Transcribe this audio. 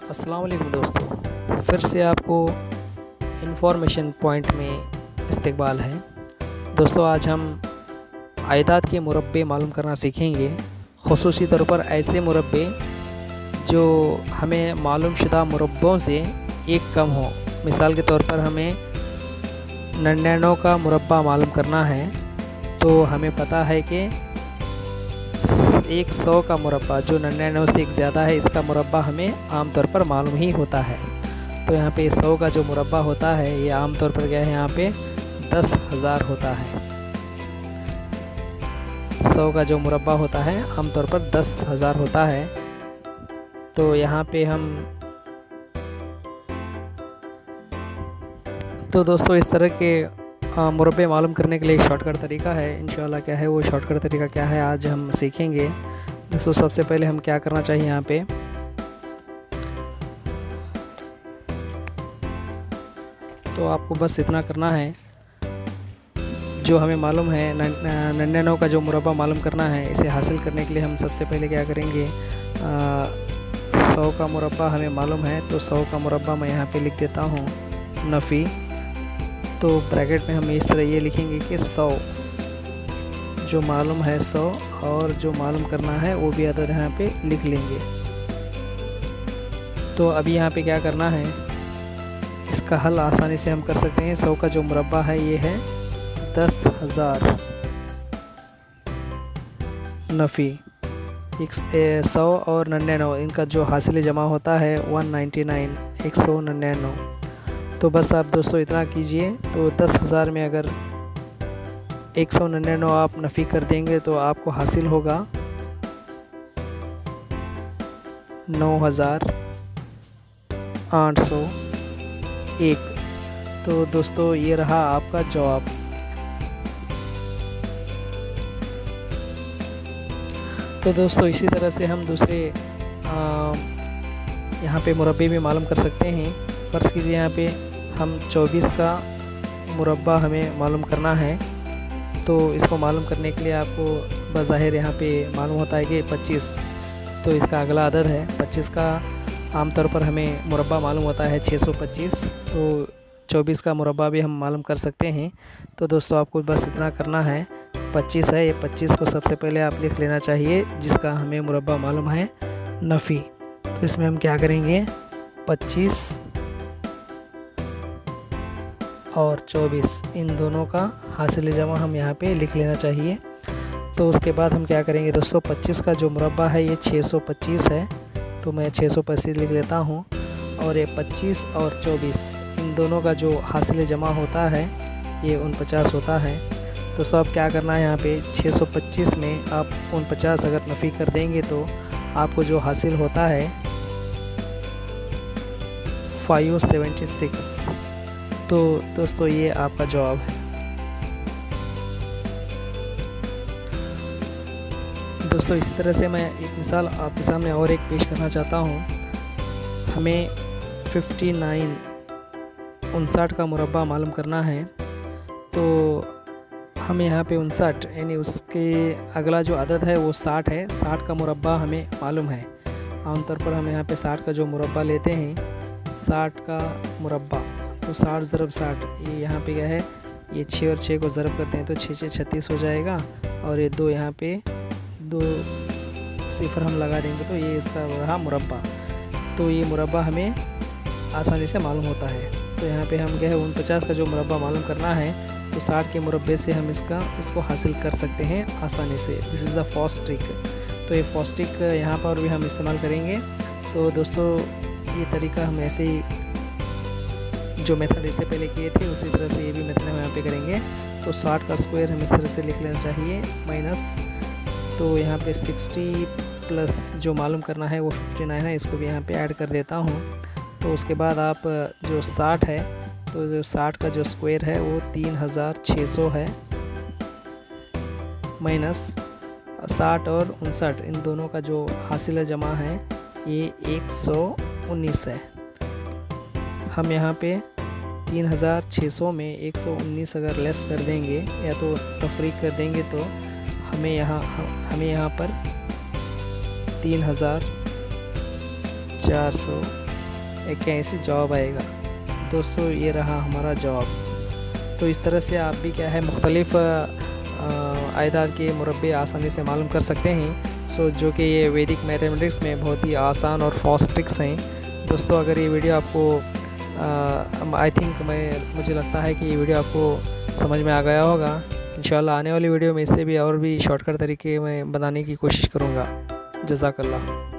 अस्सलाम वालेकुम दोस्तों, फिर से आपको इंफॉर्मेशन पॉइंट में इस्तकबाल है। दोस्तों, आज हम आयदाद के मुरब्बे मालूम करना सीखेंगे, ख़ुसूसी तौर पर ऐसे मुरब्बे जो हमें मालूम शुदा मुरब्बों से एक कम हो। मिसाल के तौर पर हमें 99 का मुरब्बा मालूम करना है, तो हमें पता है कि 100 का मुरब्बा जो 99 से एक ज़्यादा है, इसका मुरब्बा हमें आमतौर पर मालूम ही होता है। तो यहाँ पे 100 का जो मुरब्बा होता है ये आमतौर पर क्या है, यहाँ पे 10,000 होता है। 100 का जो मुरब्बा होता है आमतौर पर 10,000 होता है। तो यहाँ पे हम तो दोस्तों इस तरह के मुरब्बे मालूम करने के लिए एक शॉर्टकट तरीका है। इंशाल्लाह क्या है वो शॉर्टकट तरीका क्या है आज हम सीखेंगे। दोस्तों सबसे पहले हम क्या करना चाहिए, यहाँ पे तो आपको बस इतना करना है, जो हमें मालूम है 99 का जो मुरब्बा मालूम करना है, इसे हासिल करने के लिए हम सबसे पहले क्या करेंगे, 100 का मुरब्बा हमें मालूम है, तो 100 का मुरब्बा मैं यहाँ पे लिख देता हूँ नफ़ी। तो ब्रैकेट में हम इस तरह ये लिखेंगे कि 100 जो मालूम है 100 और जो मालूम करना है वो भी अदद यहाँ पे लिख लेंगे। तो अभी यहाँ पे क्या करना है, इसका हल आसानी से हम कर सकते हैं। 100 का जो मुरब्बा है ये है 10,000 नफ़ी। 100 और 99 इनका जो हासिल जमा होता है 199, 199। तो बस आप दोस्तों इतना कीजिए। तो 10,000 में अगर 199 आप नफ़ी कर देंगे तो आपको हासिल होगा 9,801। तो दोस्तों ये रहा आपका जवाब। तो दोस्तों इसी तरह से हम दूसरे यहाँ पे मुरब्बे भी मालूम कर सकते हैं। फ़र्ज़ कीजिए यहाँ पे हम 24 का मुरब्बा हमें मालूम करना है, तो इसको मालूम करने के लिए आपको बज़ाहिर यहाँ पे मालूम होता है कि 25, तो इसका अगला अदद है 25 का। आमतौर पर हमें मुरब्बा मालूम होता है 625, तो 24 का मुरब्बा भी हम मालूम कर सकते हैं। तो दोस्तों आपको बस इतना करना है, 25 है, ये 25 को सबसे पहले आप लिख लेना चाहिए, जिसका हमें मुरब्बा मालूम है नफ़ी। तो इसमें हम क्या करेंगे, 25 और 24 इन दोनों का हासिल जमा हम यहाँ पे लिख लेना चाहिए। तो उसके बाद हम क्या करेंगे दोस्तों, 25 का जो मुरब्बा है ये 625 है, तो मैं 625 लिख लेता हूँ। और ये 25 और 24 इन दोनों का जो हासिल जमा होता है ये 49 होता है। दोस्तों अब क्या करना है, यहाँ पे 625 में आप 49 अगर नफ़ी कर देंगे तो आपको जो हासिल होता है 576। तो दोस्तों ये आपका जवाब है। दोस्तों इसी तरह से मैं एक मिसाल आपके सामने और एक पेश करना चाहता हूँ। हमें 59 का मुरब्बा मालूम करना है, तो हमें यहाँ पे 59 यानी उसके अगला जो अदद है वो 60 है। 60 का मुरब्बा हमें मालूम है। आमतौर पर हम यहाँ पे 60 का जो मुरब्बा लेते हैं, 60 का मुरब्बा तो 60 ज़रब 60, ये यहाँ पे क्या है, ये 6 और 6 को ज़रब करते हैं तो 6 6 36 हो जाएगा। और ये 2 यहाँ पे 2 सिफर हम लगा देंगे तो ये इसका रहा मुरब्बा। तो ये मुरब्बा हमें आसानी से मालूम होता है। तो यहाँ पे हम क्या है 49 का जो मुरब्बा मालूम करना है, तो 60 के मुरब्बे से हम इसको हासिल कर सकते हैं आसानी से। This is the first trick. तो ये फर्स्ट ट्रिक यहाँ पर भी हम इस्तेमाल करेंगे। तो दोस्तों ये तरीका हम ऐसे ही जो मेथड इससे पहले किए थे उसी तरह से ये भी मेथड हम यहाँ पे करेंगे। तो 60 का स्क्वायर हम इस तरह से लिख लेना चाहिए माइनस, तो यहाँ पे 60 प्लस जो मालूम करना है वो 59 है, इसको भी यहाँ पे ऐड कर देता हूँ। तो उसके बाद आप जो 60 है, तो जो 60 का जो स्क्वायर है वो 3600 है, माइनस 60 और 59 इन दोनों का जो हासिल जमा है ये 119 है। हम यहाँ पे 3600 में 119 अगर लेस कर देंगे या तो तफरीक कर देंगे तो हमें यहाँ पर 3400 81 जवाब आएगा। दोस्तों ये रहा हमारा जवाब। तो इस तरह से आप भी क्या है मुख्तलिफ़ आयदाद के मुरब्बे आसानी से मालूम कर सकते हैं। सो जो कि ये वैदिक मैथमेटिक्स में बहुत ही आसान और फास्ट ट्रिक्स हैं। दोस्तों अगर ये वीडियो आपको आई थिंक मुझे लगता है कि ये वीडियो आपको समझ में आ गया होगा। इंशाल्लाह आने वाली वीडियो में इससे भी और भी शॉर्टकट तरीके में बनाने की कोशिश करूँगा। जज़ाकल्लाह।